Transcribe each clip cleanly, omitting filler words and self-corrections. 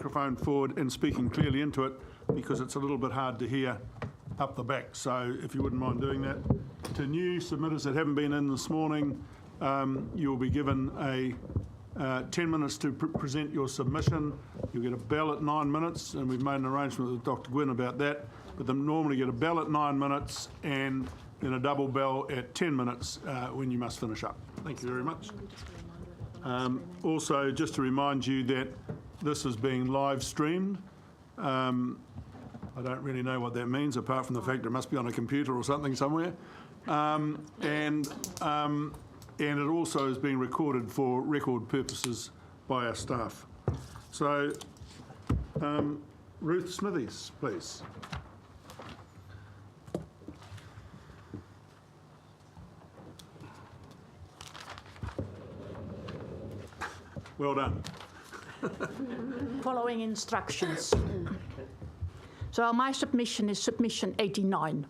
microphone forward and speaking clearly into it, because it's a little bit hard to hear up the back. So if you wouldn't mind doing that. To new submitters that haven't been in this morning, you'll be given a 10 minutes to present your submission. You'll get a bell at 9 minutes, and we've made an arrangement with Dr. Gwynn about that. But they normally get a bell at 9 minutes and then a double bell at 10 minutes when you must finish up. Thank you very much. Also, just to remind you that this is being live streamed. I don't really know what that means, apart from the fact it must be on a computer or something somewhere. And it also is being recorded for record purposes by our staff. So, Ruth Smithies, please. Well done. Following instructions. So my submission is submission 89.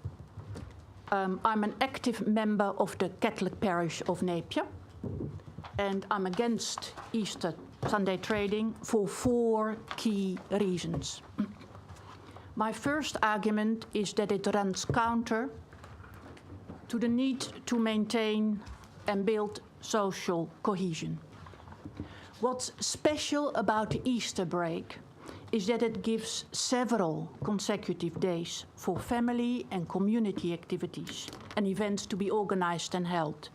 I'm an active member of the Catholic parish of Napier, and I'm against Easter Sunday trading for 4 key reasons. My first argument is that it runs counter to the need to maintain and build social cohesion. What's special about the Easter break is that it gives several consecutive days for family and community activities and events to be organized and held.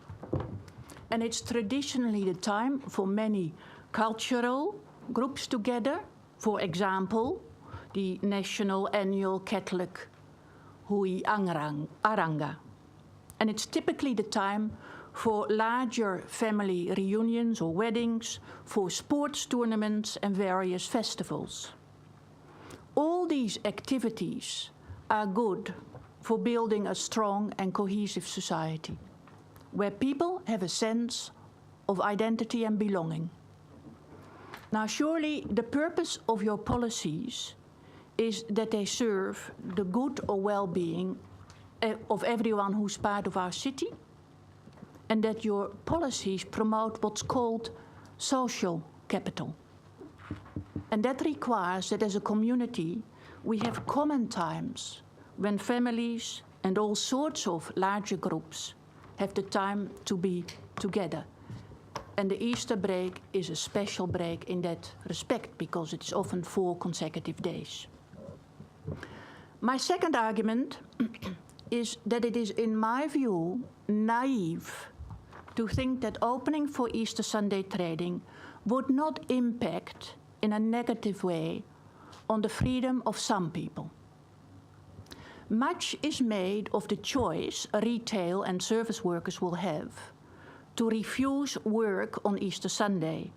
And it's traditionally the time for many cultural groups together, for example, the National Annual Catholic Hui Aranga. And it's typically the time for larger family reunions or weddings, for sports tournaments and various festivals. All these activities are good for building a strong and cohesive society, where people have a sense of identity and belonging. Now, surely the purpose of your policies is that they serve the good or well-being of everyone who's part of our city, and that your policies promote what's called social capital. And that requires that as a community, we have common times when families and all sorts of larger groups have the time to be together. And the Easter break is a special break in that respect, because it's often 4 consecutive days. My second argument is that it is, in my view, naive to think that opening for Easter Sunday trading would not impact in a negative way on the freedom of some people. Much is made of the choice retail and service workers will have to refuse work on Easter Sunday.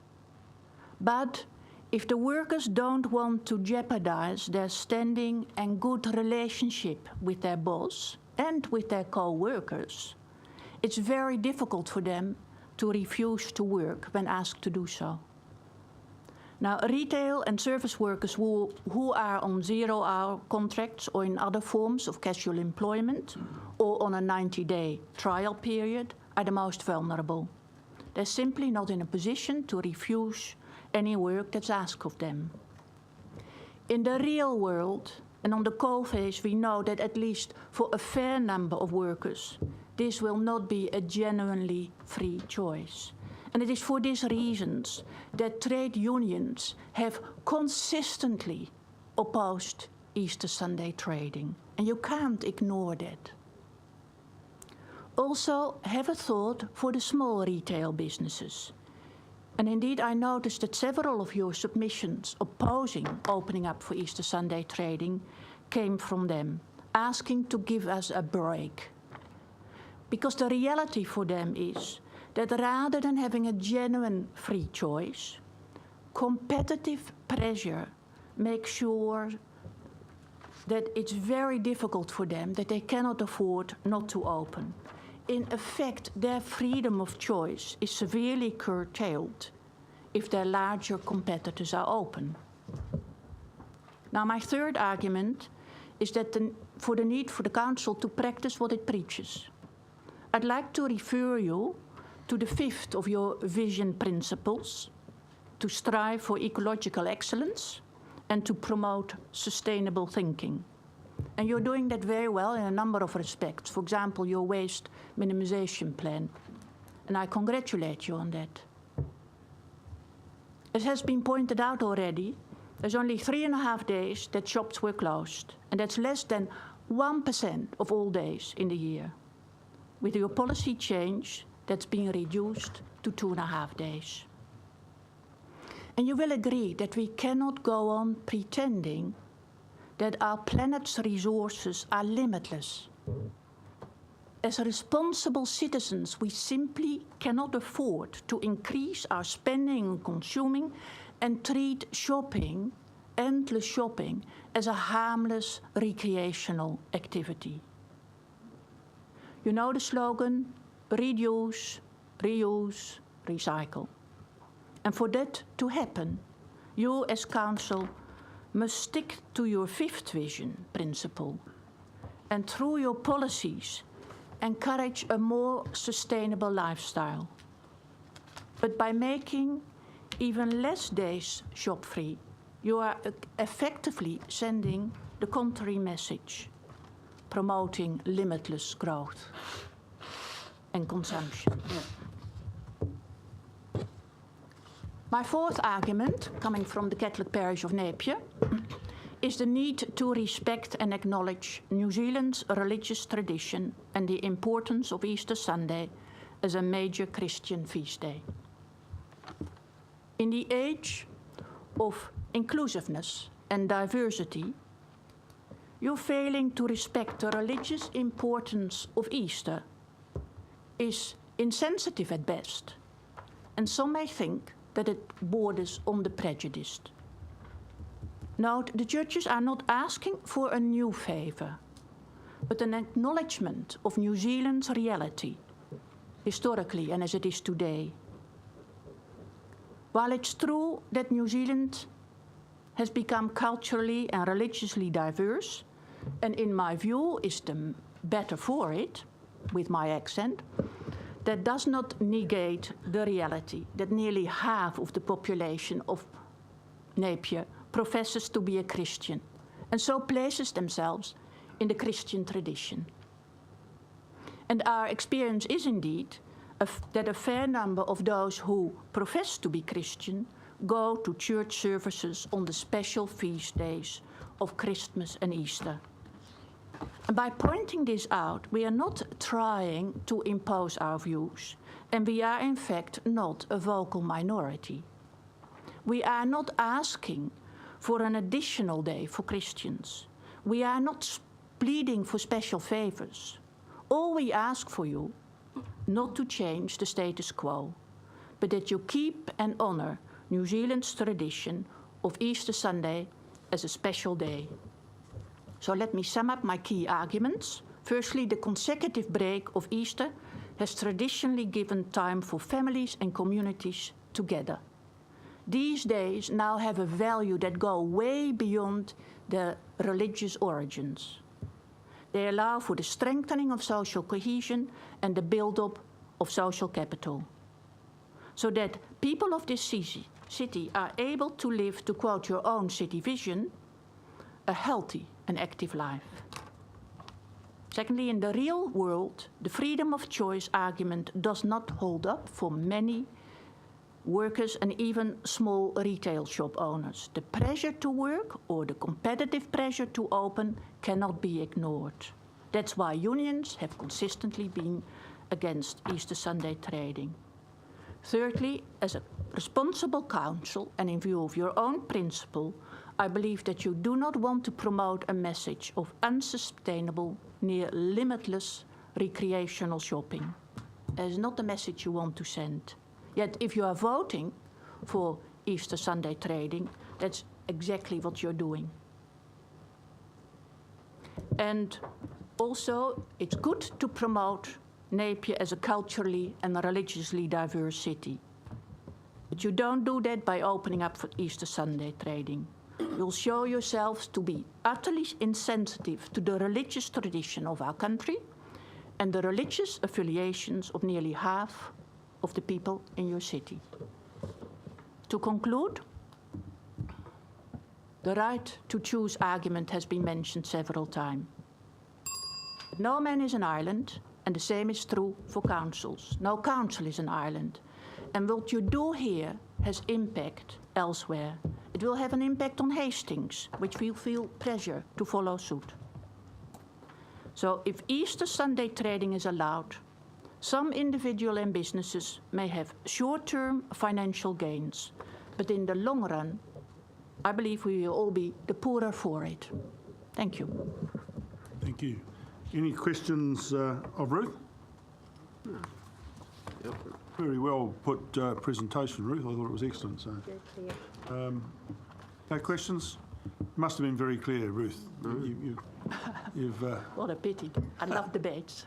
But if the workers don't want to jeopardize their standing and good relationship with their boss and with their co-workers, it's very difficult for them to refuse to work when asked to do so. Now, retail and service workers who are on 0-hour contracts or in other forms of casual employment or on a 90-day trial period are the most vulnerable. They're simply not in a position to refuse any work that's asked of them. In the real world and on the coalface, we know that at least for a fair number of workers, this will not be a genuinely free choice. And it is for these reasons that trade unions have consistently opposed Easter Sunday trading. And you can't ignore that. Also, have a thought for the small retail businesses. And indeed, I noticed that several of your submissions opposing opening up for Easter Sunday trading came from them, asking to give us a break. Because the reality for them is that rather than having a genuine free choice, competitive pressure makes sure that it's very difficult for them, that they cannot afford not to open. In effect, their freedom of choice is severely curtailed if their larger competitors are open. Now, my third argument is that for the need for the Council to practice what it preaches. I'd like to refer you to the 5th of your vision principles, to strive for ecological excellence and to promote sustainable thinking. And you're doing that very well in a number of respects. For example, your waste minimization plan. And I congratulate you on that. As has been pointed out already, there's only 3.5 days that shops were closed, and that's less than 1% of all days in the year. With your policy change, that's been reduced to 2.5 days. And you will agree that we cannot go on pretending that our planet's resources are limitless. As responsible citizens, we simply cannot afford to increase our spending and consuming and treat shopping, endless shopping, as a harmless recreational activity. You know the slogan, reduce, reuse, recycle. And for that to happen, you as Council must stick to your 5th vision principle and through your policies encourage a more sustainable lifestyle. But by making even less days shop-free, you are effectively sending the contrary message, promoting limitless growth and consumption. My 4th argument, coming from the Catholic parish of Napier, is the need to respect and acknowledge New Zealand's religious tradition and the importance of Easter Sunday as a major Christian feast day. In the age of inclusiveness and diversity, your failing to respect the religious importance of Easter is insensitive at best, and some may think that it borders on the prejudiced. Note, the churches are not asking for a new favor, but an acknowledgement of New Zealand's reality, historically and as it is today. While it's true that New Zealand has become culturally and religiously diverse, and in my view is the better for it, with my accent, that does not negate the reality that nearly half of the population of Napier professes to be a Christian, and so places themselves in the Christian tradition. And our experience is indeed that a fair number of those who profess to be Christian go to church services on the special feast days of Christmas and Easter. And by pointing this out, we are not trying to impose our views, and we are in fact not a vocal minority. We are not asking for an additional day for Christians. We are not pleading for special favors. All we ask for you, not to change the status quo, but that you keep and honor New Zealand's tradition of Easter Sunday as a special day. So let me sum up my key arguments. Firstly, the consecutive break of Easter has traditionally given time for families and communities together. These days now have a value that go way beyond their religious origins. They allow for the strengthening of social cohesion and the build-up of social capital, so that people of this city are able to live, to quote your own city vision, a healthy and active life. Secondly, in the real world, the freedom of choice argument does not hold up for many workers and even small retail shop owners. The pressure to work or the competitive pressure to open cannot be ignored. That's why unions have consistently been against Easter Sunday trading. Thirdly, as a responsible council and in view of your own principle, I believe that you do not want to promote a message of unsustainable, near limitless recreational shopping. That is not the message you want to send. Yet if you are voting for Easter Sunday trading, that's exactly what you're doing. And also, it's good to promote Napier as a culturally and religiously diverse city. But you don't do that by opening up for Easter Sunday trading. You'll show yourselves to be utterly insensitive to the religious tradition of our country and the religious affiliations of nearly half of the people in your city. To conclude, The right to choose argument has been mentioned several times. No man is an island, and the same is true for councils. No council is an island. And what you do here has impact elsewhere. It will have an impact on Hastings, which will feel pressure to follow suit. So if Easter Sunday trading is allowed, some individuals and businesses may have short-term financial gains, but in the long run, I believe we will all be the poorer for it. Thank you. Thank you. Any questions of Ruth? Very well put presentation, Ruth. I thought it was excellent. So, no questions? Must have been very clear, Ruth. You've What a pity. I love debates.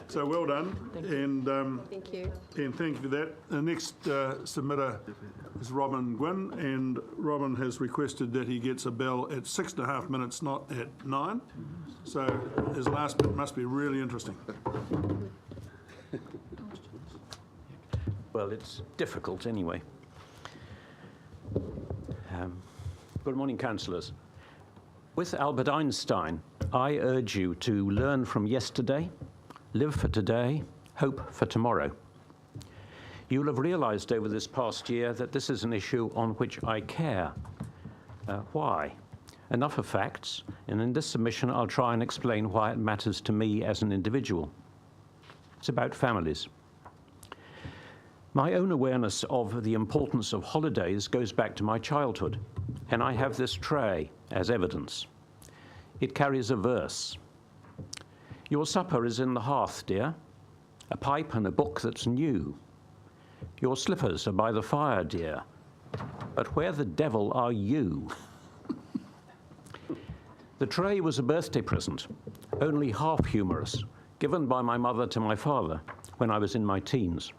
so well done. Thank you. And Thank you. and thank you for that. The next submitter is Robin Gwynn, and Robin has requested that he gets a bell at 6.5 minutes, not at 9. So his last bit must be really interesting. Well, it's difficult anyway. Good morning, councillors. With Albert Einstein, I urge you to learn from yesterday, live for today, hope for tomorrow. You'll have realised over this past year that this is an issue on which I care. Why? Enough of facts, and in this submission I'll try and explain why it matters to me as an individual. It's about families. My own awareness of the importance of holidays goes back to my childhood, and I have this tray as evidence. It carries a verse. Your supper is in the hearth, dear, a pipe and a book that's new. Your slippers are by the fire, dear, but where the devil are you? The tray was a birthday present, only half humorous, given by my mother to my father when I was in my teens.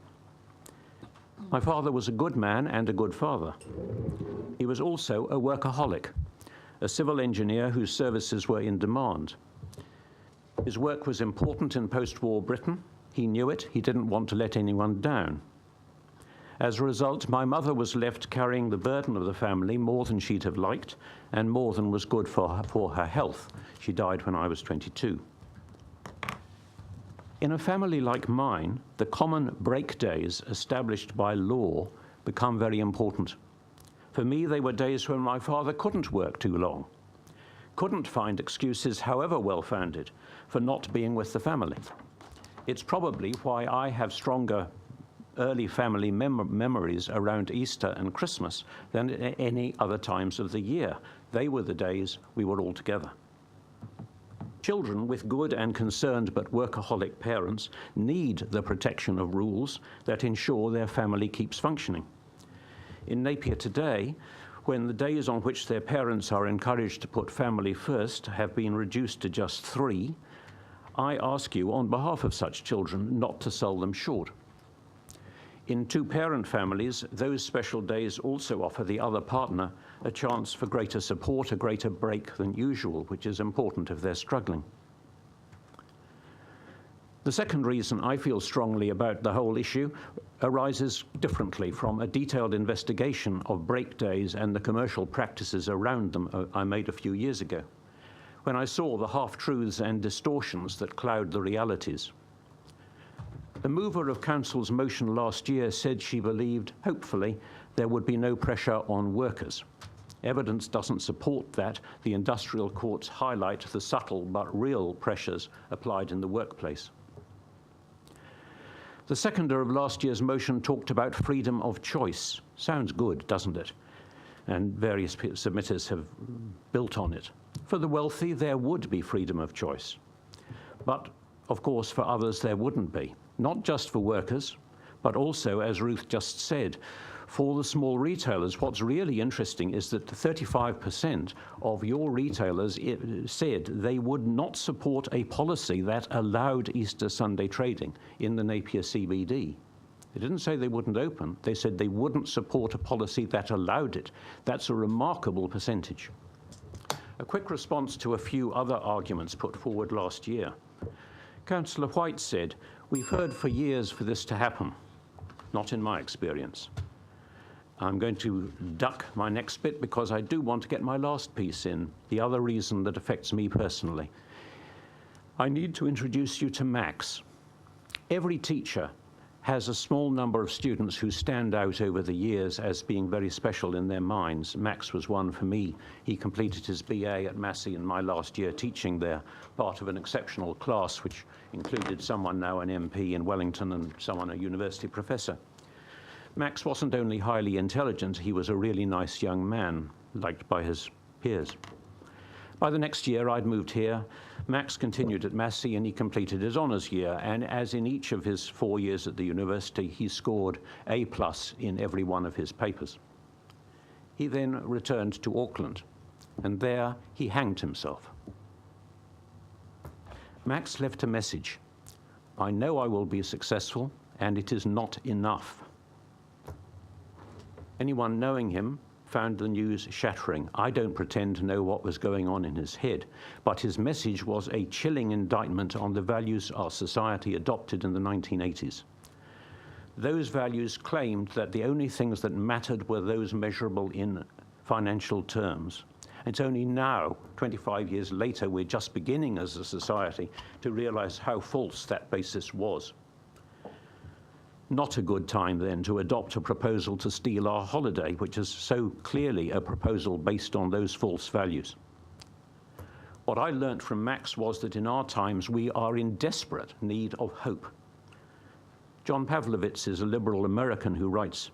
My father was a good man and a good father. He was also a workaholic, a civil engineer whose services were in demand. His work was important in post-war Britain. He knew it. He didn't want to let anyone down. As a result, my mother was left carrying the burden of the family more than she'd have liked and more than was good for her health. She died when I was 22. In a family like mine, the common break days established by law become very important. For me, they were days when my father couldn't work too long, couldn't find excuses, however well-founded, for not being with the family. It's probably why I have stronger early family memories around Easter and Christmas than any other times of the year. They were the days we were all together. Children with good and concerned but workaholic parents need the protection of rules that ensure their family keeps functioning. In Napier today, when the days on which their parents are encouraged to put family first have been reduced to just 3, I ask you on behalf of such children not to sell them short. In two-parent families, those special days also offer the other partner a chance for greater support, a greater break than usual, which is important if they're struggling. The second reason I feel strongly about the whole issue arises differently from a detailed investigation of break days and the commercial practices around them I made a few years ago, when I saw the half-truths and distortions that cloud the realities. The mover of Council's motion last year said she believed, hopefully, there would be no pressure on workers. Evidence doesn't support that. The industrial courts highlight the subtle but real pressures applied in the workplace. The seconder of last year's motion talked about freedom of choice. Sounds good, doesn't it? And various submitters have built on it. For the wealthy, there would be freedom of choice. But, of course, for others, there wouldn't be. Not just for workers, but also, as Ruth just said, for the small retailers. What's really interesting is that 35% of your retailers said they would not support a policy that allowed Easter Sunday trading in the Napier CBD. They didn't say they wouldn't open. They said they wouldn't support a policy that allowed it. That's a remarkable percentage. A quick response to a few other arguments put forward last year. Councillor White said, "We've heard for years for this to happen." Not in my experience. I'm going to duck my next bit because I do want to get my last piece in, the other reason that affects me personally. I need to introduce you to Max. Every teacher has a small number of students who stand out over the years as being very special in their minds. Max was one for me. He completed his BA at Massey in my last year teaching there, part of an exceptional class which included someone now an MP in Wellington and someone a university professor. Max wasn't only highly intelligent, he was a really nice young man, liked by his peers. By the next year, I'd moved here. Max continued at Massey and he completed his honours year. And as in each of his 4 years at the university, he scored A+ in every one of his papers. He then returned to Auckland, and there he hanged himself. Max left a message. I know I will be successful, and it is not enough. Anyone knowing him found the news shattering. I don't pretend to know what was going on in his head, but his message was a chilling indictment on the values our society adopted in the 1980s. Those values claimed that the only things that mattered were those measurable in financial terms. It's only now, 25 years later, we're just beginning as a society to realize how false that basis was. Not a good time then to adopt a proposal to steal our holiday, which is so clearly a proposal based on those false values. What I learnt from Max was that in our times we are in desperate need of hope. John Pavlovitz is a liberal American who writes,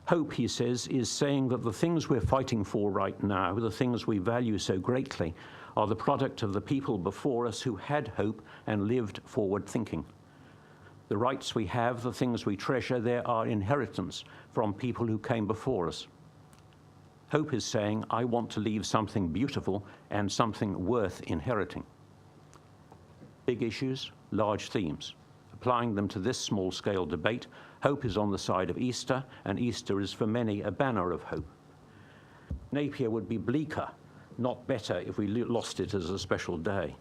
hope, he says, is saying that the things we're fighting for right now, the things we value so greatly, are the product of the people before us who had hope and lived forward thinking. The rights we have, the things we treasure, they are inheritance from people who came before us. Hope is saying, I want to leave something beautiful and something worth inheriting. Big issues, large themes. Applying them to this small-scale debate, hope is on the side of Easter, and Easter is for many a banner of hope. Napier would be bleaker, not better, if we lost it as a special day.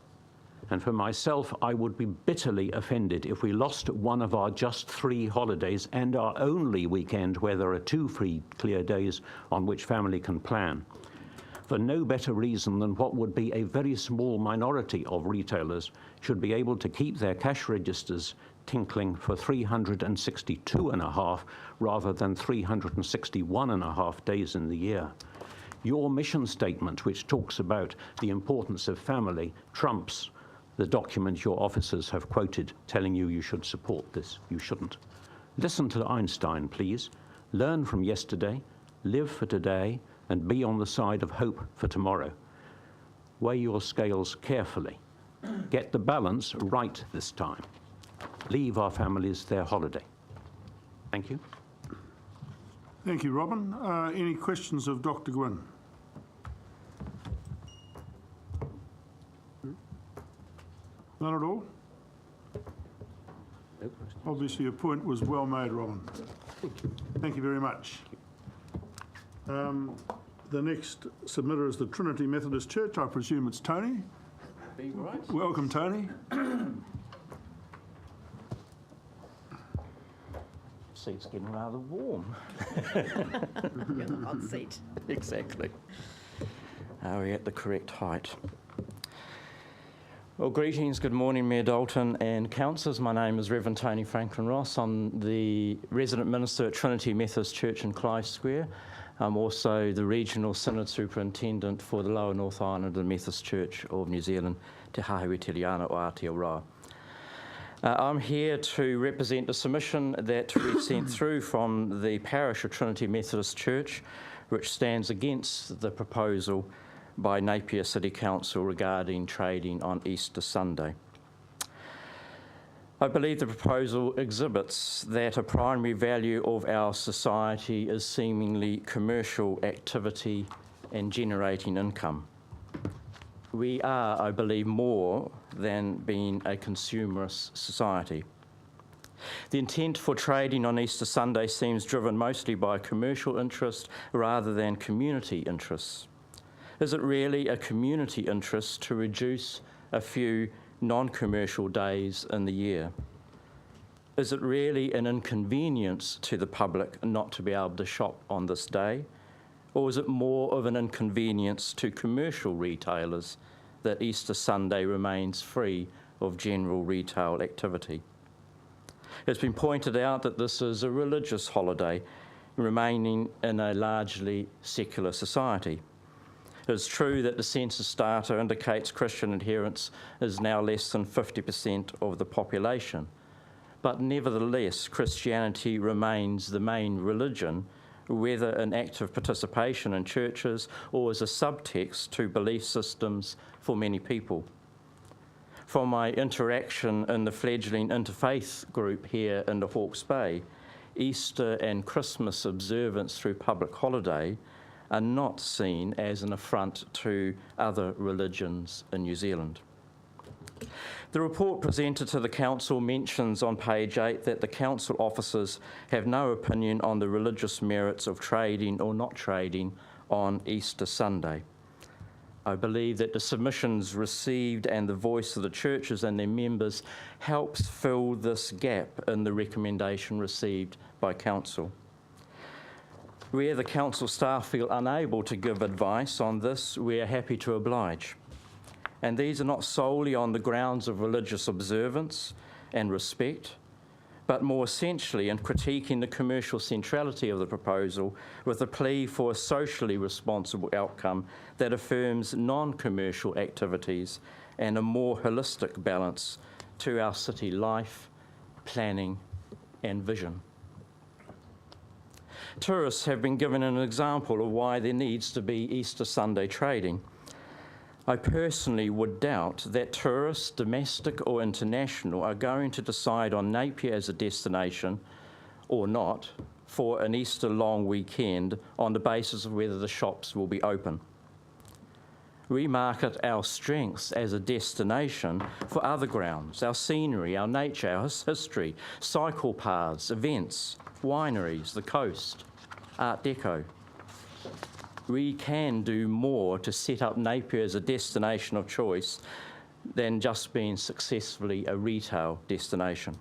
And for myself, I would be bitterly offended if we lost one of our just 3 holidays and our only weekend where there are 2 free clear days on which family can plan, for no better reason than what would be a very small minority of retailers should be able to keep their cash registers tinkling for 362.5 rather than 361.5 days in the year. Your mission statement, which talks about the importance of family, trumps the document your officers have quoted telling you you should support this. You shouldn't. Listen to Einstein, please. Learn from yesterday, live for today, and be on the side of hope for tomorrow. Weigh your scales carefully. Get the balance right this time. Leave our families their holiday. Thank you. Thank you, Robin. Any questions of Dr. Gwynn? None at all? Obviously, your point was well made, Robin. Thank you very much. The next submitter is the Trinity Methodist Church. I presume it's Tony. Right. Welcome, Tony. Seat's getting rather warm. You're in the hot seat. Exactly. Are we at the correct height? Well, greetings, good morning, Mayor Dalton and councillors. My name is Reverend Tony Franklin Ross. I'm the resident minister at Trinity Methodist Church in Clive Square. I'm also the regional synod superintendent for the Lower North Island of the Methodist Church of New Zealand, Te Haewe Te Liana o Aotearoa. I'm here to represent a submission that we sent through from the parish of Trinity Methodist Church, which stands against the proposal by Napier City Council regarding trading on Easter Sunday. I believe the proposal exhibits that a primary value of our society is seemingly commercial activity and generating income. We are, I believe, more than being a consumerist society. The intent for trading on Easter Sunday seems driven mostly by commercial interest rather than community interests. Is it really a community interest to reduce a few non-commercial days in the year? Is it really an inconvenience to the public not to be able to shop on this day? Or is it more of an inconvenience to commercial retailers that Easter Sunday remains free of general retail activity? It's been pointed out that this is a religious holiday, remaining in a largely secular society. It's true that the census data indicates Christian adherence is now less than 50% of the population, but nevertheless, Christianity remains the main religion, whether in active participation in churches or as a subtext to belief systems for many people. From my interaction in the fledgling interfaith group here in the Hawke's Bay, Easter and Christmas observance through public holiday are not seen as an affront to other religions in New Zealand. The report presented to the Council mentions on page 8 that the Council officers have no opinion on the religious merits of trading or not trading on Easter Sunday. I believe that the submissions received and the voice of the churches and their members helps fill this gap in the recommendation received by Council. Where the Council staff feel unable to give advice on this, we are happy to oblige. And these are not solely on the grounds of religious observance and respect, but more essentially in critiquing the commercial centrality of the proposal with a plea for a socially responsible outcome that affirms non-commercial activities and a more holistic balance to our city life, planning and vision. Tourists have been given an example of why there needs to be Easter Sunday trading. I personally would doubt that tourists, domestic or international, are going to decide on Napier as a destination or not for an Easter long weekend on the basis of whether the shops will be open. We market our strengths as a destination for other grounds, our scenery, our nature, our history, cycle paths, events, wineries, the coast, Art Deco. We can do more to set up Napier as a destination of choice than just being successfully a retail destination.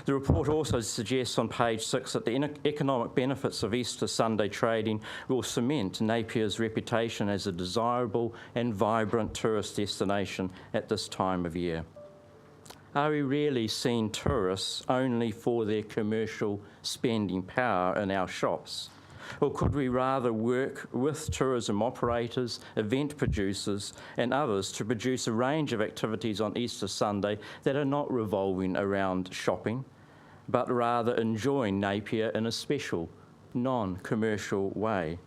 The report also suggests on page 6 that the economic benefits of Easter Sunday trading will cement Napier's reputation as a desirable and vibrant tourist destination at this time of year. Are we really seeing tourists only for their commercial spending power in our shops? Or could we rather work with tourism operators, event producers and others to produce a range of activities on Easter Sunday that are not revolving around shopping, but rather enjoying Napier in a special, non-commercial way?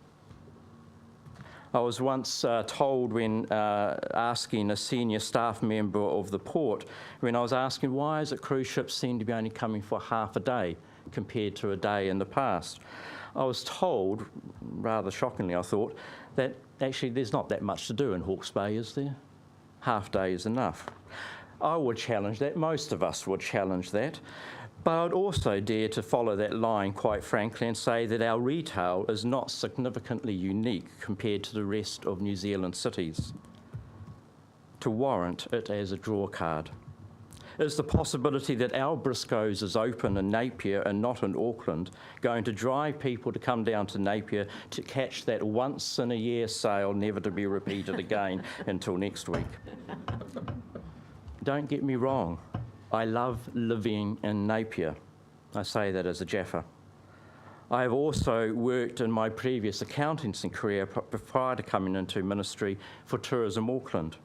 I was once told when asking a senior staff member of the port, when I was asking why is it cruise ships seem to be only coming for half a day compared to a day in the past, I was told, rather shockingly I thought, that actually there's not that much to do in Hawke's Bay, is there? Half day is enough. I would challenge that, most of us would challenge that, but I would also dare to follow that line quite frankly and say that our retail is not significantly unique compared to the rest of New Zealand cities to warrant it as a draw card. Is the possibility that our Briscoes is open in Napier and not in Auckland going to drive people to come down to Napier to catch that once-in-a-year sale never to be repeated again until next week? Don't get me wrong, I love living in Napier. I say that as a Jaffa. I have also worked in my previous accountancy career prior to coming into ministry for Tourism Auckland,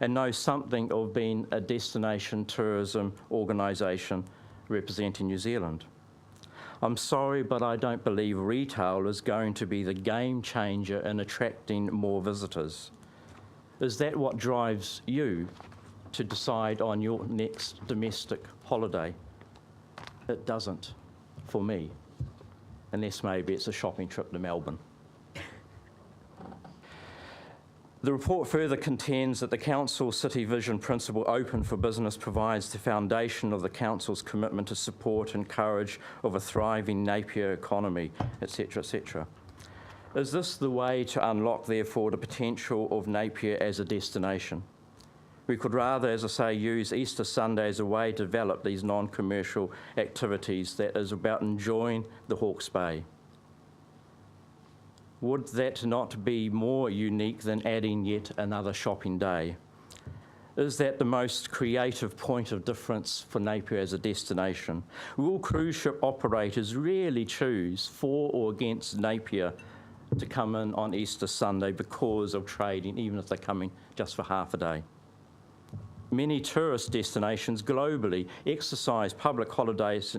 and know something of being a destination tourism organisation representing New Zealand. I'm sorry, but I don't believe retail is going to be the game changer in attracting more visitors. Is that what drives you to decide on your next domestic holiday? It doesn't for me, unless maybe it's a shopping trip to Melbourne. The report further contends that the Council's City Vision principle open for business provides the foundation of the Council's commitment to support and encourage of a thriving Napier economy, etc., etc. Is this the way to unlock, therefore, the potential of Napier as a destination? We could rather, as I say, use Easter Sunday as a way to develop these non-commercial activities that is about enjoying the Hawke's Bay. Would that not be more unique than adding yet another shopping day? Is that the most creative point of difference for Napier as a destination? Will cruise ship operators really choose for or against Napier to come in on Easter Sunday because of trading, even if they're coming just for half a day? Many tourist destinations globally exercise public holidays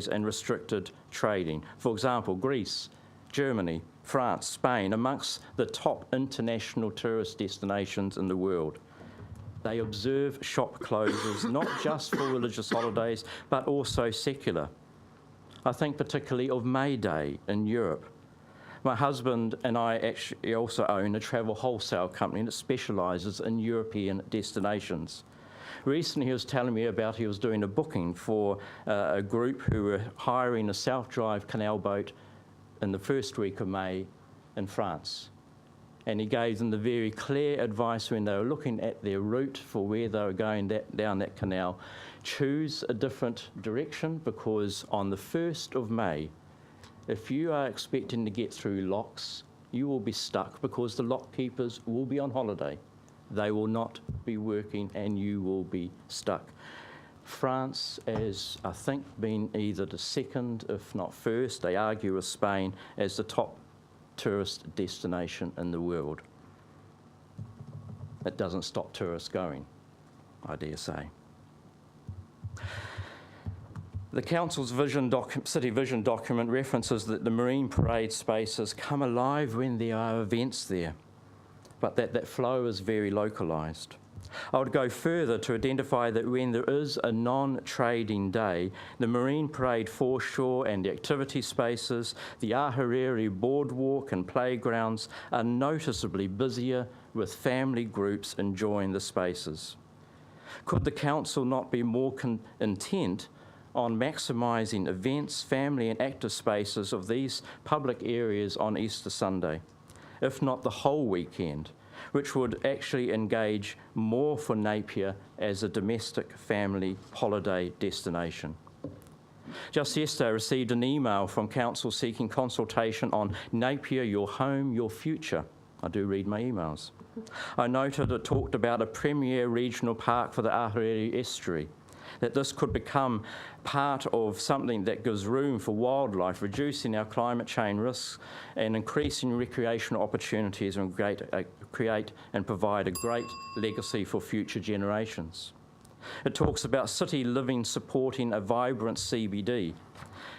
and restricted trading. For example, Greece, Germany, France, Spain, amongst the top international tourist destinations in the world. They observe shop closures, not just for religious holidays, but also secular. I think particularly of May Day in Europe. My husband and I actually also own a travel wholesale company that specialises in European destinations. Recently he was telling me about he was doing a booking for a group who were hiring a self-drive canal boat in the first week of May in France. And he gave them the very clear advice when they were looking at their route for where they were going down that canal. Choose a different direction, because on the 1st of May, if you are expecting to get through locks, you will be stuck because the lock keepers will be on holiday. They will not be working and you will be stuck. France has, I think, been either the second, if not first, they argue with Spain, as the top tourist destination in the world. It doesn't stop tourists going, I dare say. The Council's city vision document references that the marine parade spaces come alive when there are events there, but that flow is very localised. I would go further to identify that when there is a non-trading day, the marine parade foreshore and the activity spaces, the Ahuriri boardwalk and playgrounds are noticeably busier with family groups enjoying the spaces. Could the Council not be more intent on maximising events, family and active spaces of these public areas on Easter Sunday, if not the whole weekend, which would actually engage more for Napier as a domestic family holiday destination? Just yesterday I received an email from Council seeking consultation on Napier, your home, your future. I do read my emails. I noted it talked about a premier regional park for the Ahuriri estuary, that this could become part of something that gives room for wildlife, reducing our climate change risks and increasing recreational opportunities, and create and provide a great legacy for future generations. It talks about city living supporting a vibrant CBD.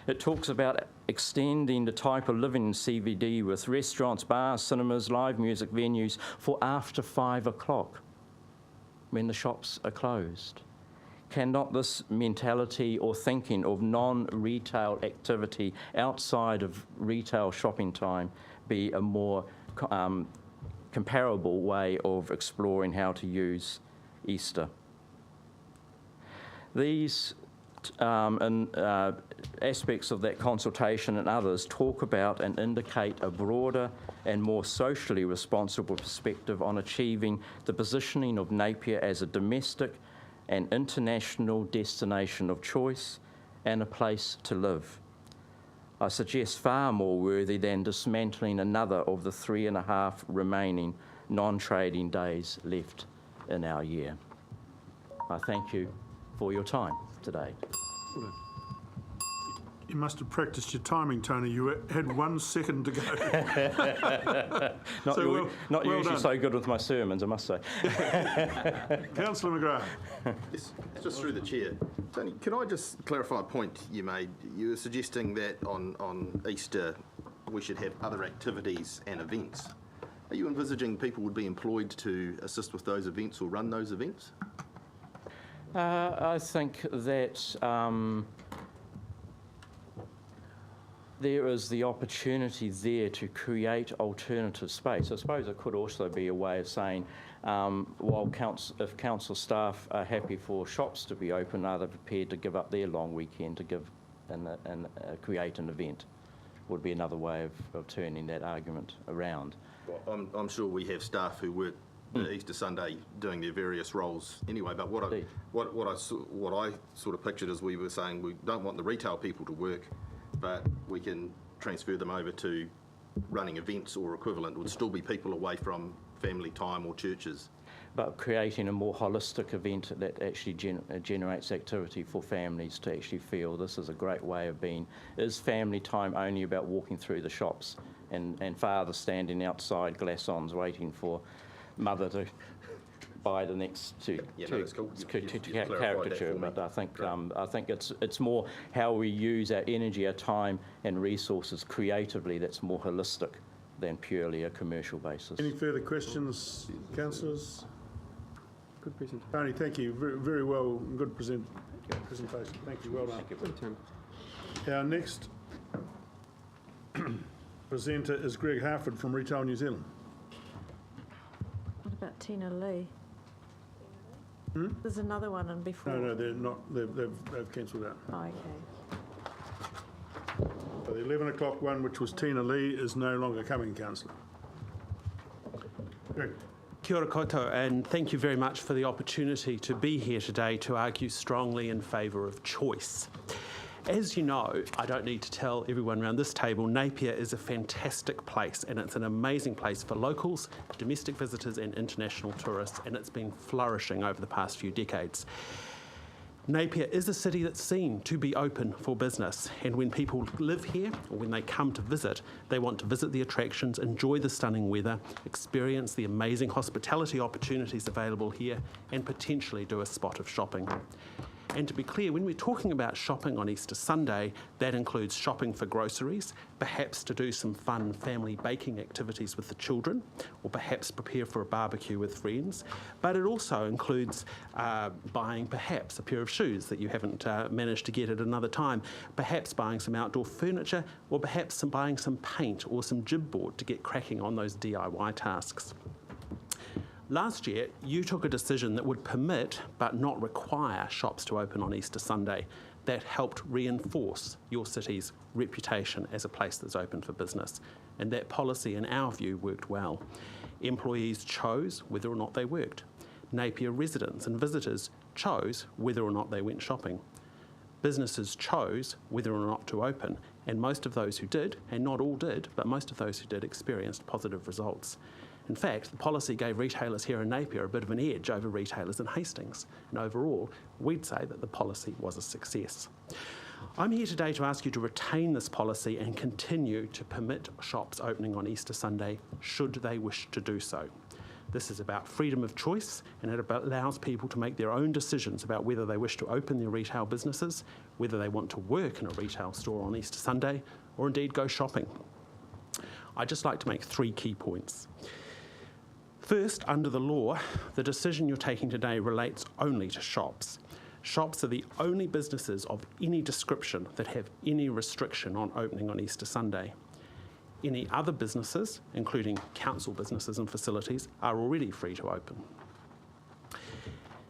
It talks about extending the type of living in CBD with restaurants, bars, cinemas, live music venues for after 5 o'clock when the shops are closed. Cannot this mentality or thinking of non-retail activity outside of retail shopping time be a more comparable way of exploring how to use Easter? These aspects of that consultation and others talk about and indicate a broader and more socially responsible perspective on achieving the positioning of Napier as a domestic and international destination of choice and a place to live. I suggest far more worthy than dismantling another of the 3.5 remaining non-trading days left in our year. I thank you for your time today. You must have practiced your timing, Tony. You had 1 second to go. Not well usually done. so good with my sermons, I must say. Councillor McGrath. Yes, just through the chair. Tony, can I just clarify a point you made? You were suggesting that on Easter we should have other activities and events. Are you envisaging people would be employed to assist with those events or run those events? I think that there is the opportunity there to create alternative space. I suppose it could also be a way of saying, if council staff are happy for shops to be open, are they prepared to give up their long weekend to give and create an event? Would be another way of turning that argument around. Well, I'm sure we have staff who work the Easter Sunday doing their various roles anyway. But what I sort of pictured is we were saying we don't want the retail people to work, but we can transfer them over to running events or equivalent. Would still be people away from family time or churches. But creating a more holistic event that actually generates activity for families to actually feel this is a great way of being. Is family time only about walking through the shops and father standing outside glassons waiting for mother to buy the next caricature? But I think it's more how we use our energy, our time and resources creatively that's more holistic than purely a commercial basis. Any further questions, councillors? Good presentation. Tony, thank you. Very well. Good presentation. Thank you. Well done. Thank you. Our next presenter is Greg Harford from Retail New Zealand. What about Tina Lea? There's another one and before. No, they're not. They've cancelled out. Oh, okay. So the 11 o'clock one, which was Tina Lea, is no longer coming, councillor. Greg. Kia ora koutou, and thank you very much for the opportunity to be here today to argue strongly in favour of choice. As you know, I don't need to tell everyone around this table, Napier is a fantastic place, and it's an amazing place for locals, domestic visitors and international tourists, and it's been flourishing over the past few decades. Napier is a city that's seen to be open for business, and when people live here or when they come to visit, they want to visit the attractions, enjoy the stunning weather, experience the amazing hospitality opportunities available here, and potentially do a spot of shopping. And to be clear, when we're talking about shopping on Easter Sunday, that includes shopping for groceries, perhaps to do some fun family baking activities with the children, or perhaps prepare for a barbecue with friends. But it also includes buying perhaps a pair of shoes that you haven't managed to get at another time, perhaps buying some outdoor furniture, or perhaps buying some paint or some gibboard to get cracking on those DIY tasks. Last year, you took a decision that would permit but not require shops to open on Easter Sunday. That helped reinforce your city's reputation as a place that's open for business. And that policy, in our view, worked well. Employees chose whether or not they worked. Napier residents and visitors chose whether or not they went shopping. Businesses chose whether or not to open, and most of those who did, and not all did, but most of those who did experienced positive results. In fact, the policy gave retailers here in Napier a bit of an edge over retailers in Hastings, and overall, we'd say that the policy was a success. I'm here today to ask you to retain this policy and continue to permit shops opening on Easter Sunday, should they wish to do so. This is about freedom of choice, and it allows people to make their own decisions about whether they wish to open their retail businesses, whether they want to work in a retail store on Easter Sunday, or indeed go shopping. I'd just like to make 3 key points. First, under the law, the decision you're taking today relates only to shops. Shops are the only businesses of any description that have any restriction on opening on Easter Sunday. Any other businesses, including council businesses and facilities, are already free to open.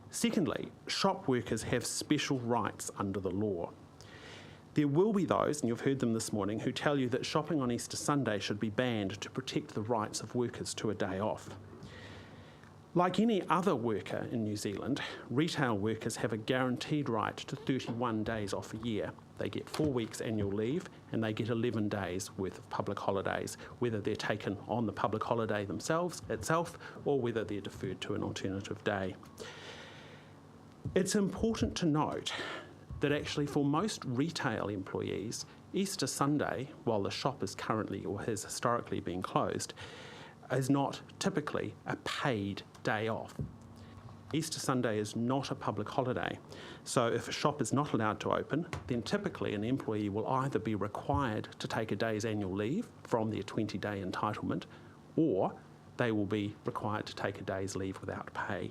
Secondly, shop workers have special rights under the law. There will be those, and you've heard them this morning, who tell you that shopping on Easter Sunday should be banned to protect the rights of workers to a day off. Like any other worker in New Zealand, retail workers have a guaranteed right to 31 days off a year. They get 4 weeks annual leave and they get 11 days worth of public holidays, whether they're taken on the public holiday itself or whether they're deferred to an alternative day. It's important to note that actually for most retail employees, Easter Sunday, while the shop is currently or has historically been closed, is not typically a paid day off. Easter Sunday is not a public holiday, so if a shop is not allowed to open, then typically an employee will either be required to take a day's annual leave from their 20-day entitlement, or they will be required to take a day's leave without pay.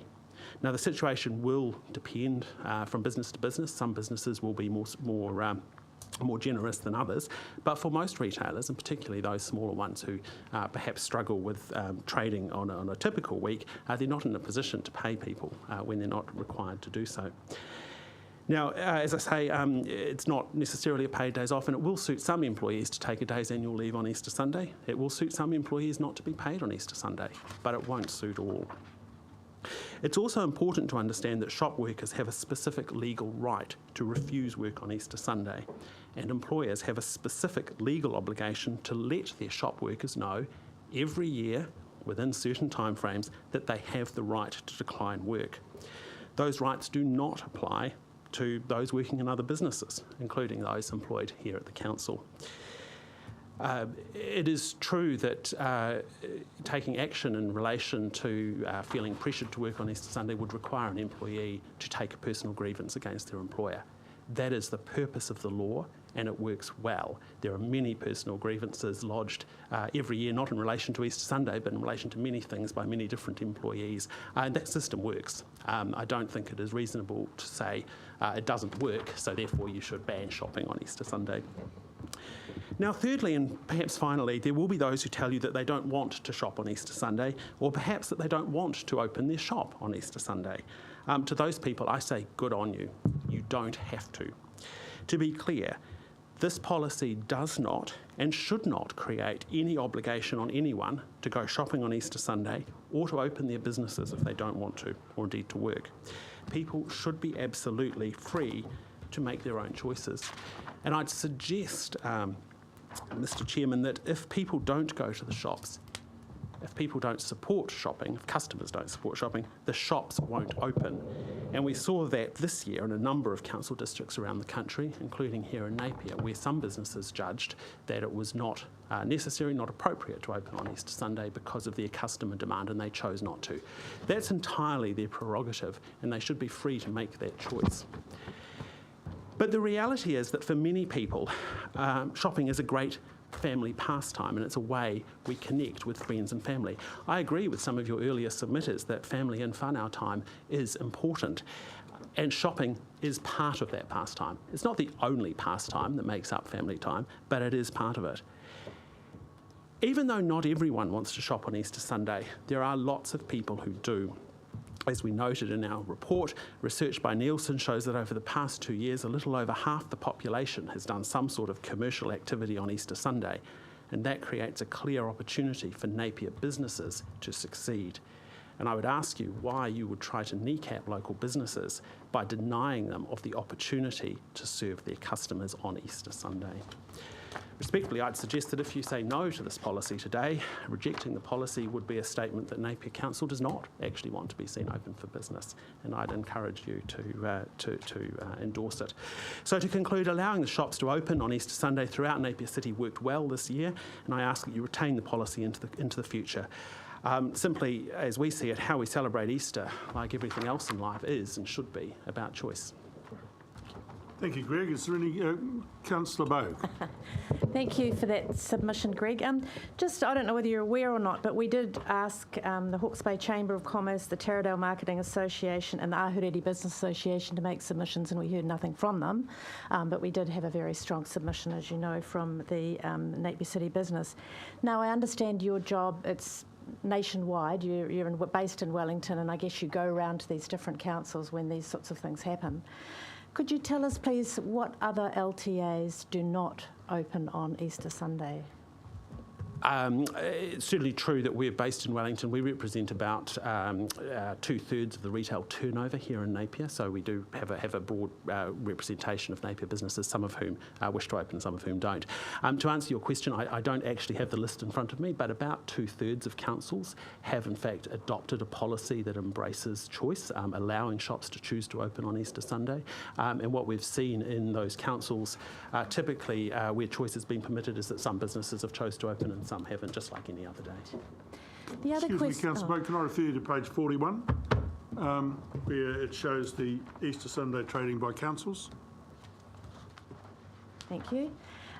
Now, the situation will depend from business to business. Some businesses will be more generous than others, but for most retailers, and particularly those smaller ones who perhaps struggle with trading on a typical week, they're not in a position to pay people when they're not required to do so. Now, as I say, it's not necessarily a paid days off, and it will suit some employees to take a day's annual leave on Easter Sunday. It will suit some employees not to be paid on Easter Sunday, but it won't suit all. It's also important to understand that shop workers have a specific legal right to refuse work on Easter Sunday, and employers have a specific legal obligation to let their shop workers know every year, within certain timeframes, that they have the right to decline work. Those rights do not apply to those working in other businesses, including those employed here at the council. It is true that taking action in relation to feeling pressured to work on Easter Sunday would require an employee to take a personal grievance against their employer. That is the purpose of the law, and it works well. There are many personal grievances lodged every year, not in relation to Easter Sunday, but in relation to many things by many different employees. And that system works. I don't think it is reasonable to say it doesn't work, so therefore you should ban shopping on Easter Sunday. Now, thirdly, and perhaps finally, there will be those who tell you that they don't want to shop on Easter Sunday, or perhaps that they don't want to open their shop on Easter Sunday. To those people, I say, good on you. You don't have to. To be clear, this policy does not and should not create any obligation on anyone to go shopping on Easter Sunday or to open their businesses if they don't want to, or indeed to work. People should be absolutely free to make their own choices. And I'd suggest, Mr. Chairman, that if people don't go to the shops, if people don't support shopping, if customers don't support shopping, the shops won't open. And we saw that this year in a number of council districts around the country, including here in Napier, where some businesses judged that it was not necessary, not appropriate to open on Easter Sunday because of their customer demand, and they chose not to. That's entirely their prerogative, and they should be free to make that choice. But the reality is that for many people, shopping is a great family pastime, and it's a way we connect with friends and family. I agree with some of your earlier submitters that family and whānau time is important, and shopping is part of that pastime. It's not the only pastime that makes up family time, but it is part of it. Even though not everyone wants to shop on Easter Sunday, there are lots of people who do. As we noted in our report, research by Nielsen shows that over the past 2 years, a little over half the population has done some sort of commercial activity on Easter Sunday, and that creates a clear opportunity for Napier businesses to succeed. And I would ask you why you would try to kneecap local businesses by denying them of the opportunity to serve their customers on Easter Sunday. Respectfully, I'd suggest that if you say no to this policy today, rejecting the policy would be a statement that Napier Council does not actually want to be seen open for business, and I'd encourage you to endorse it. So to conclude, allowing the shops to open on Easter Sunday throughout Napier City worked well this year, and I ask that you retain the policy into the future. Simply, as we see it, how we celebrate Easter, like everything else in life, is and should be about choice. Thank you, Greg. Is there any, Councillor Bogue? Thank you for that submission, Greg. I don't know whether you're aware or not, but we did ask the Hawke's Bay Chamber of Commerce, the Taradale Marketing Association and the Ahuriri Business Association to make submissions, and we heard nothing from them. But we did have a very strong submission, as you know, from the Napier City business. Now, I understand your job, it's nationwide. You're based in Wellington, and I guess you go around to these different councils when these sorts of things happen. Could you tell us, please, what other LTAs do not open on Easter Sunday? It's certainly true that we're based in Wellington. We represent about 2/3 of the retail turnover here in Napier, so we do have a broad representation of Napier businesses, some of whom wish to open, some of whom don't. To answer your question, I don't actually have the list in front of me, but about 2/3 of councils have in fact adopted a policy that embraces choice, allowing shops to choose to open on Easter Sunday. And what we've seen in those councils, typically where choice has been permitted, is that some businesses have chose to open and some haven't, just like any other day. The other Excuse me, question. Councillor Bogue, can I refer you to page 41, where it shows the Easter Sunday trading by councils? Thank you.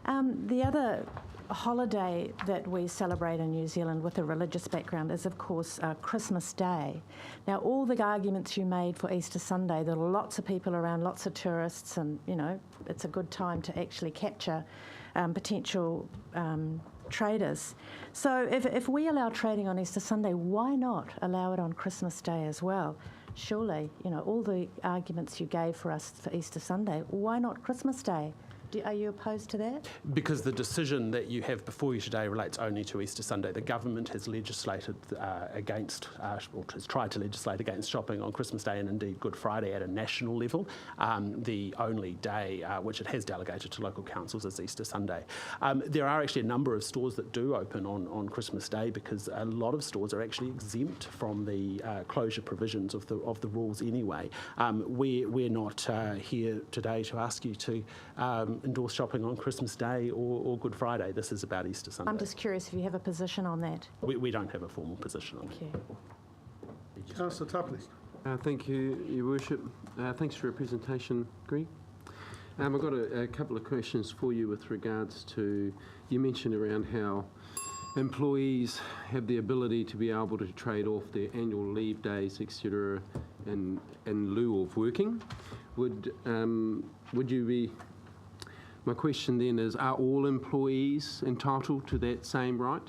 The other holiday that we celebrate in New Zealand with a religious background is, of course, Christmas Day. Now, all the arguments you made for Easter Sunday, there are lots of people around, lots of tourists, and, you know, it's a good time to actually capture potential traders. So if we allow trading on Easter Sunday, why not allow it on Christmas Day as well? Surely, you know, all the arguments you gave for us for Easter Sunday, why not Christmas Day? Are you opposed to that? Because the decision that you have before you today relates only to Easter Sunday. The government has legislated against, or has tried to legislate against shopping on Christmas Day and indeed Good Friday at a national level. The only day which it has delegated to local councils is Easter Sunday. There are actually a number of stores that do open on Christmas Day because a lot of stores are actually exempt from the closure provisions of the rules anyway. We're not here today to ask you to endorse shopping on Christmas Day or Good Friday. This is about Easter Sunday. I'm just curious if you have a position on that. We don't have a formal position on it. Thank you. Councillor Tupley. Thank you, Your Worship. Thanks for your presentation, Greg. I've got a couple of questions for you with regards to, you mentioned around how employees have the ability to be able to trade off their annual leave days, etc., in lieu of working. Would you be? My question then is: are all employees entitled to that same right?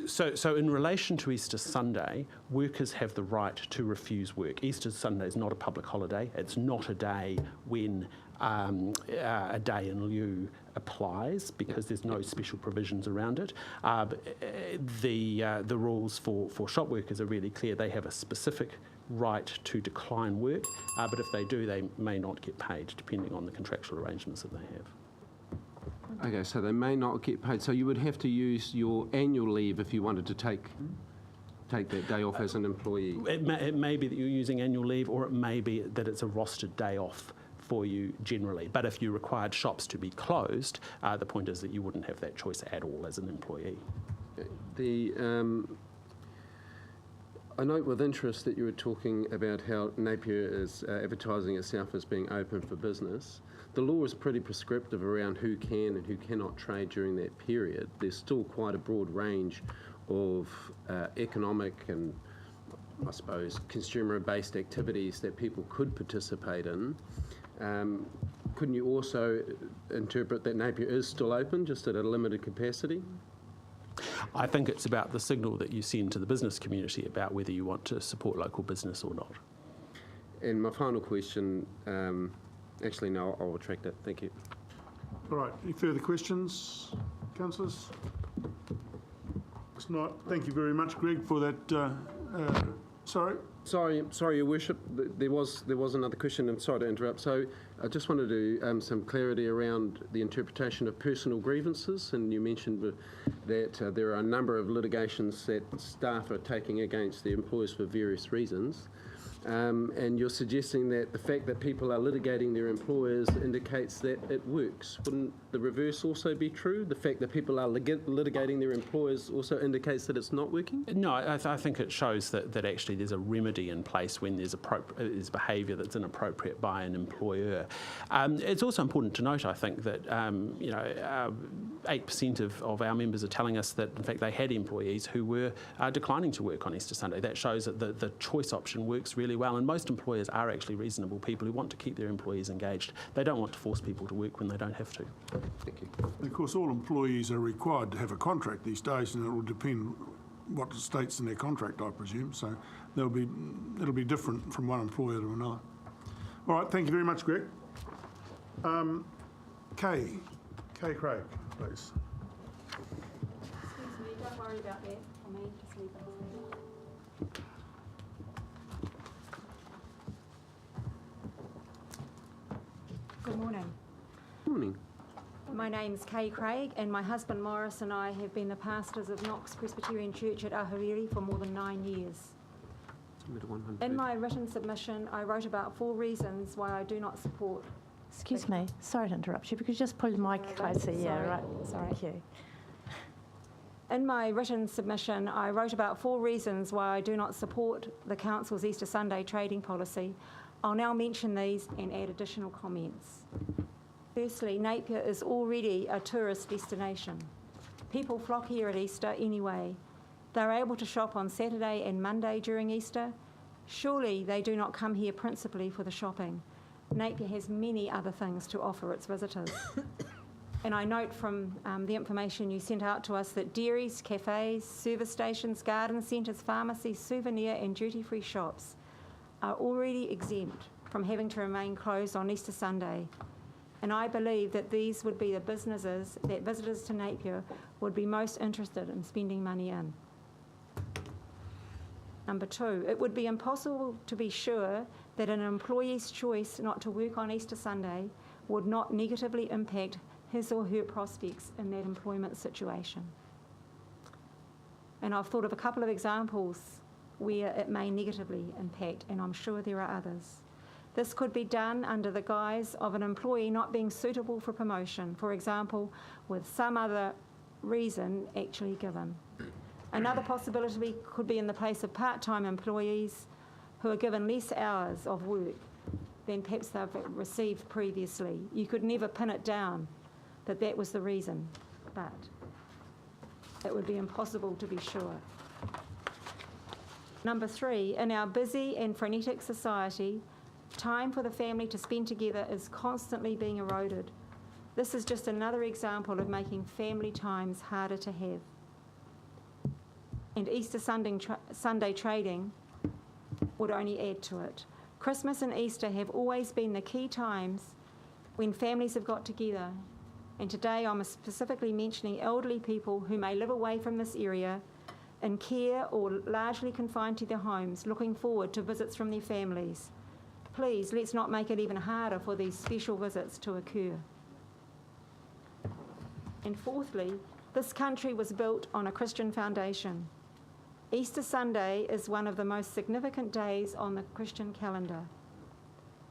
So in relation to Easter Sunday, workers have the right to refuse work. Easter Sunday is not a public holiday. It's not a day when a day in lieu applies because there's no special provisions around it. The rules for shop workers are really clear. They have a specific right to decline work, but if they do, they may not get paid depending on the contractual arrangements that they have. Okay, so they may not get paid. So you would have to use your annual leave if you wanted to take that day off as an employee. It may be that you're using annual leave, or it may be that it's a rostered day off for you generally. But if you required shops to be closed, the point is that you wouldn't have that choice at all as an employee. I note with interest that you were talking about how Napier is advertising itself as being open for business. The law is pretty prescriptive around who can and who cannot trade during that period. There's still quite a broad range of economic and, I suppose, consumer-based activities that people could participate in. Couldn't you also interpret that Napier is still open, just at a limited capacity? I think it's about the signal that you send to the business community about whether you want to support local business or not. And my final question, actually no, I'll retract that. Thank you. All right, any further questions, councillors? It's not. Thank you very much, Greg, for that. Sorry, Your Worship. There was another question. I'm sorry to interrupt. So I just wanted to some clarity around the interpretation of personal grievances, and you mentioned that there are a number of litigations that staff are taking against the employers for various reasons. And you're suggesting that the fact that people are litigating their employers indicates that it works. Wouldn't the reverse also be true? The fact that people are litigating their employers also indicates that it's not working? No, I think it shows that actually there's a remedy in place when there's behaviour that's inappropriate by an employer. It's also important to note, I think, that 8% of our members are telling us that, in fact, they had employees who were declining to work on Easter Sunday. That shows that the choice option works really well, and most employers are actually reasonable people who want to keep their employees engaged. They don't want to force people to work when they don't have to. Thank you. and of course, all employees are required to have a contract these days, and it will depend what states in their contract, I presume. So it'll be different from one employer to another. All right, thank you very much, Greg. Kay Craig, please. Excuse me, don't worry about that for me, just leave it as Good morning. Morning. My name's Kay Craig, and my husband Maurice and I have been the pastors of Knox Presbyterian Church at Ahuriri for more than 9 years. In my written submission, I wrote about 4 reasons why I do not support... Excuse me, sorry to interrupt you, because you just pull the mic closer. Yeah, right. Sorry. Thank you. In my written submission, I wrote about 4 reasons why I do not support the Council's Easter Sunday trading policy. I'll now mention these and add additional comments. Firstly, Napier is already a tourist destination. People flock here at Easter anyway. They're able to shop on Saturday and Monday during Easter. Surely they do not come here principally for the shopping. Napier has many other things to offer its visitors. And I note from the information you sent out to us that dairies, cafes, service stations, garden centres, pharmacies, souvenir and duty-free shops are already exempt from having to remain closed on Easter Sunday. And I believe that these would be the businesses that visitors to Napier would be most interested in spending money in. Number 2, it would be impossible to be sure that an employee's choice not to work on Easter Sunday would not negatively impact his or her prospects in that employment situation. And I've thought of a couple of examples where it may negatively impact, and I'm sure there are others. This could be done under the guise of an employee not being suitable for promotion, for example, with some other reason actually given. Another possibility could be in the place of part-time employees who are given less hours of work than perhaps they've received previously. You could never pin it down that that was the reason, but it would be impossible to be sure. Number 3, in our busy and frenetic society, time for the family to spend together is constantly being eroded. This is just another example of making family times harder to have. And Easter Sunday trading would only add to it. Christmas and Easter have always been the key times when families have got together. And today I'm specifically mentioning elderly people who may live away from this area in care or largely confined to their homes, looking forward to visits from their families. Please, let's not make it even harder for these special visits to occur. And fourthly, this country was built on a Christian foundation. Easter Sunday is one of the most significant days on the Christian calendar.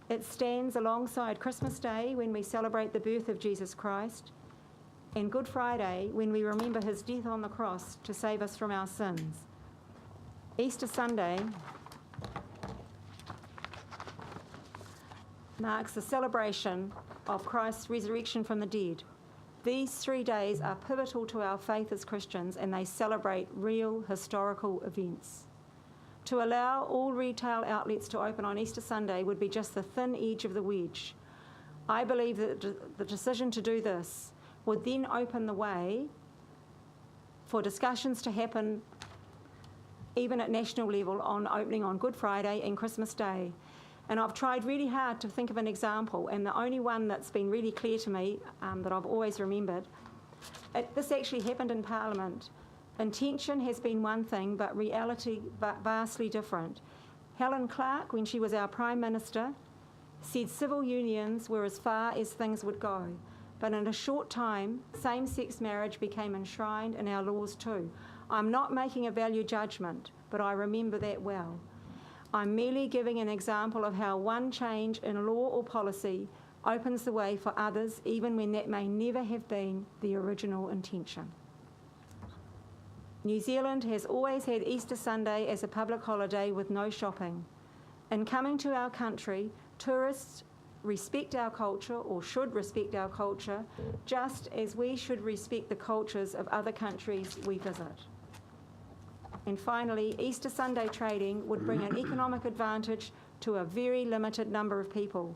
It stands alongside Christmas Day when we celebrate the birth of Jesus Christ, and Good Friday when we remember his death on the cross to save us from our sins. Easter Sunday marks the celebration of Christ's resurrection from the dead. These 3 days are pivotal to our faith as Christians, and they celebrate real historical events. To allow all retail outlets to open on Easter Sunday would be just the thin edge of the wedge. I believe that the decision to do this would then open the way for discussions to happen even at national level on opening on Good Friday and Christmas Day. And I've tried really hard to think of an example, and the only one that's been really clear to me, that I've always remembered, this actually happened in Parliament. Intention has been one thing, but reality vastly different. Helen Clark, when she was our Prime Minister, said civil unions were as far as things would go. But in a short time, same-sex marriage became enshrined in our laws too. I'm not making a value judgment, but I remember that well. I'm merely giving an example of how one change in law or policy opens the way for others, even when that may never have been the original intention. New Zealand has always had Easter Sunday as a public holiday with no shopping. In coming to our country, tourists respect our culture, or should respect our culture, just as we should respect the cultures of other countries we visit. And finally, Easter Sunday trading would bring an economic advantage to a very limited number of people.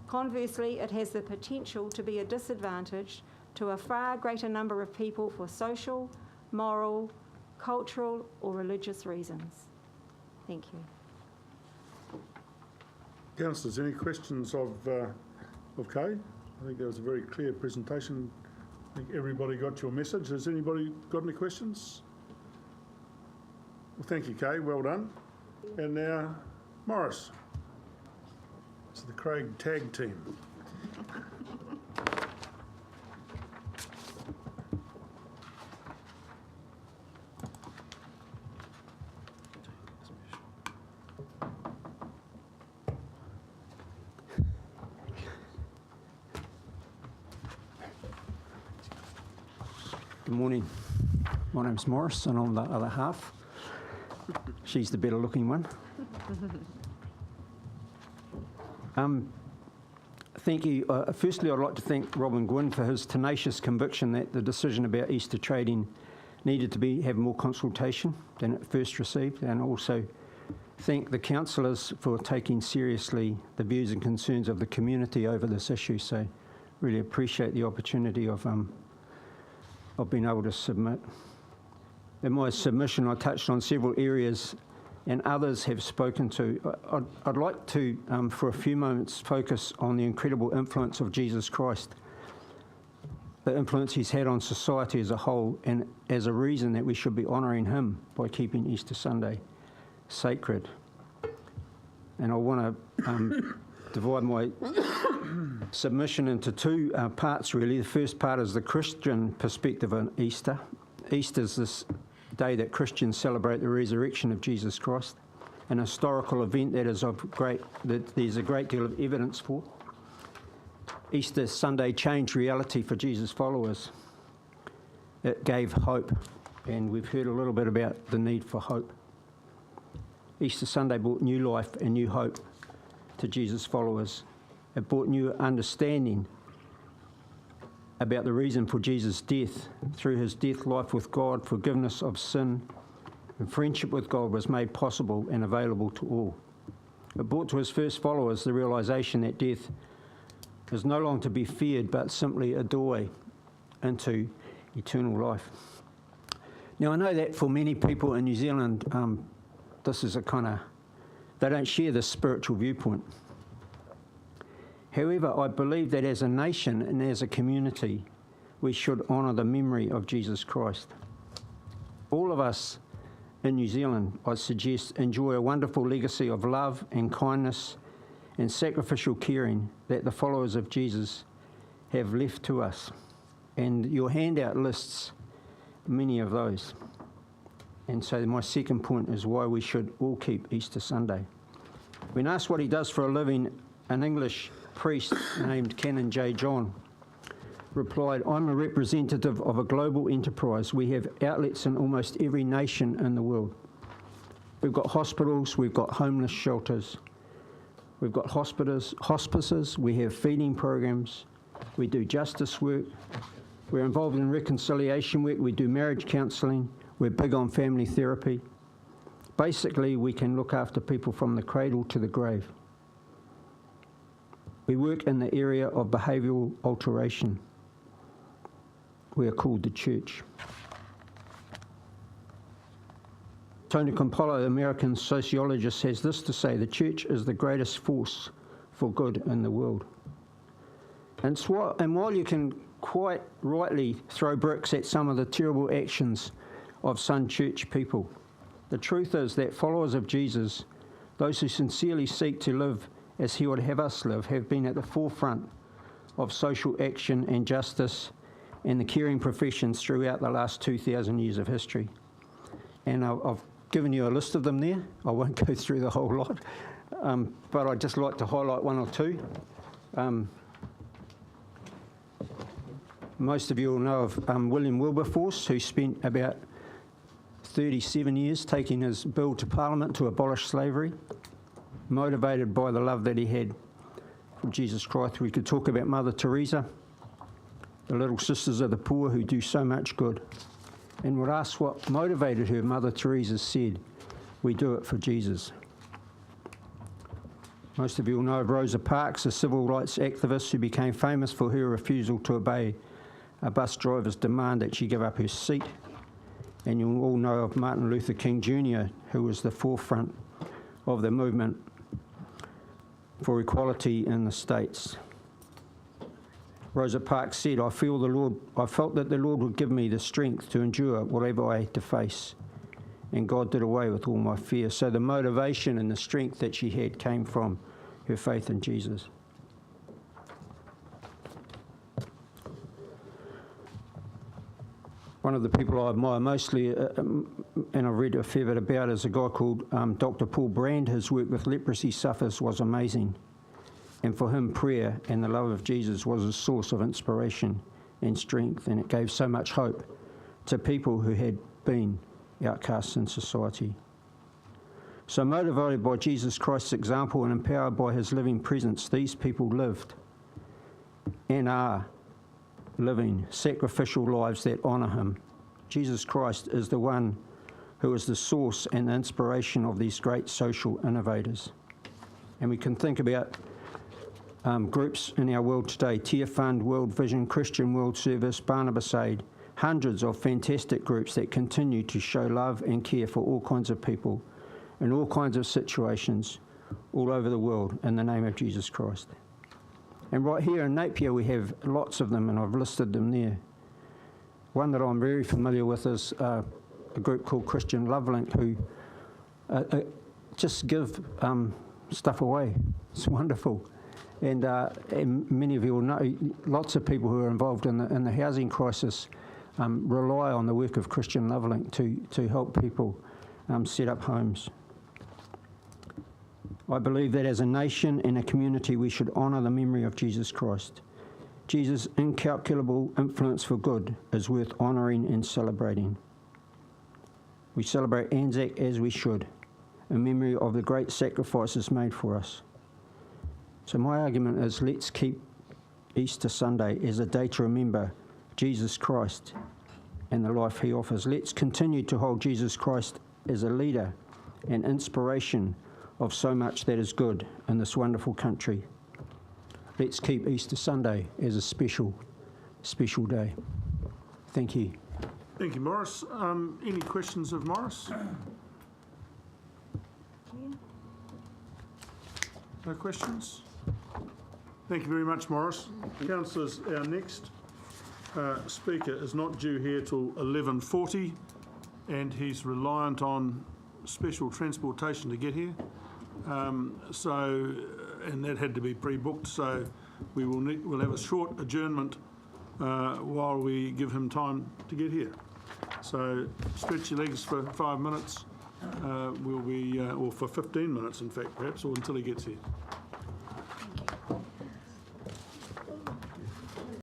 Conversely, it has the potential to be a disadvantage to a far greater number of people for social, moral, cultural, or religious reasons. Thank you. Councillors, any questions of Kay? I think that was a very clear presentation. I think everybody got your message. Has anybody got any questions? Well, thank you, Kay. Well done. And now, Maurice. It's the Craig tag team. Good morning. My name's Maurice, and I'm the other half. She's the better looking one. Thank you. Firstly, I'd like to thank Robin Gwynn for his tenacious conviction that the decision about Easter trading needed to have more consultation than it first received, and also thank the councillors for taking seriously the views and concerns of the community over this issue. So really appreciate the opportunity of being able to submit. In my submission, I touched on several areas and others have spoken to. I'd like to, for a few moments, focus on the incredible influence of Jesus Christ, the influence he's had on society as a whole, and as a reason that we should be honouring him by keeping Easter Sunday sacred. And I want to divide my submission into two parts, really. The first part is the Christian perspective on Easter. Easter is this day that Christians celebrate the resurrection of Jesus Christ, an historical event that there's a great deal of evidence for. Easter Sunday changed reality for Jesus' followers. It gave hope, and we've heard a little bit about the need for hope. Easter Sunday brought new life and new hope to Jesus' followers. It brought new understanding about the reason for Jesus' death. Through his death, life with God, forgiveness of sin, and friendship with God was made possible and available to all. It brought to his first followers the realization that death is no longer to be feared, but simply a doorway into eternal life. Now, I know that for many people in New Zealand, this is they don't share this spiritual viewpoint. However, I believe that as a nation and as a community, we should honour the memory of Jesus Christ. All of us in New Zealand, I suggest, enjoy a wonderful legacy of love and kindness and sacrificial caring that the followers of Jesus have left to us. And your handout lists many of those. And so my second point is why we should all keep Easter Sunday. When asked what he does for a living, an English priest named Canon J. John replied, "I'm a representative of a global enterprise. We have outlets in almost every nation in the world. We've got hospitals, we've got homeless shelters, we've got hospices, we have feeding programs, we do justice work, we're involved in reconciliation work, we do marriage counselling, we're big on family therapy. Basically, we can look after people from the cradle to the grave. We work in the area of behavioural alteration. We are called the church." Tony Campolo, the American sociologist, has this to say: "The church is the greatest force for good in the world." And while you can quite rightly throw bricks at some of the terrible actions of some church people, the truth is that followers of Jesus, those who sincerely seek to live as he would have us live, have been at the forefront of social action and justice and the caring professions throughout the last 2,000 years of history. And I've given you a list of them there. I won't go through the whole lot, but I'd just like to highlight one or two. Most of you will know of William Wilberforce, who spent about 37 years taking his bill to Parliament to abolish slavery, motivated by the love that he had for Jesus Christ. We could talk about Mother Teresa, the Little Sisters of the Poor, who do so much good. And would ask what motivated her. Mother Teresa said, "We do it for Jesus." Most of you will know of Rosa Parks, a civil rights activist who became famous for her refusal to obey a bus driver's demand that she give up her seat. And you'll all know of Martin Luther King Jr., who was the forefront of the movement for equality in the States. Rosa Parks said, I felt that the Lord would give me the strength to endure whatever I had to face. And God did away with all my fear." So the motivation and the strength that she had came from her faith in Jesus. One of the people I admire mostly, and I've read a fair bit about, is a guy called Dr. Paul Brand. His work with leprosy sufferers was amazing. And for him, prayer and the love of Jesus was a source of inspiration and strength, and it gave so much hope to people who had been outcasts in society. So motivated by Jesus Christ's example and empowered by his living presence, these people lived and are living sacrificial lives that honour him. Jesus Christ is the one who is the source and the inspiration of these great social innovators. And we can think about groups in our world today: Tear Fund, World Vision, Christian World Service, Barnabas Aid, hundreds of fantastic groups that continue to show love and care for all kinds of people in all kinds of situations all over the world in the name of Jesus Christ. And right here in Napier we have lots of them, and I've listed them there. One that I'm very familiar with is a group called Christian Lovelink, who just give stuff away. It's wonderful. And many of you will know, lots of people who are involved in the housing crisis rely on the work of Christian Lovelink to help people set up homes. I believe that as a nation and a community we should honour the memory of Jesus Christ. Jesus' incalculable influence for good is worth honouring and celebrating. We celebrate Anzac as we should, in memory of the great sacrifices made for us. So my argument is, let's keep Easter Sunday as a day to remember Jesus Christ and the life he offers. Let's continue to hold Jesus Christ as a leader and inspiration of so much that is good in this wonderful country. Let's keep Easter Sunday as a special, special day. Thank you. Thank you, Maurice. Any questions of Maurice? No questions? Thank you very much, Maurice. Councillors, our next speaker is not due here till 11:40, and he's reliant on special transportation to get here. And that had to be pre-booked, so we'll have a short adjournment while we give him time to get here. So stretch your legs for 5 minutes. Or for 15 minutes, in fact, perhaps, or until he gets here.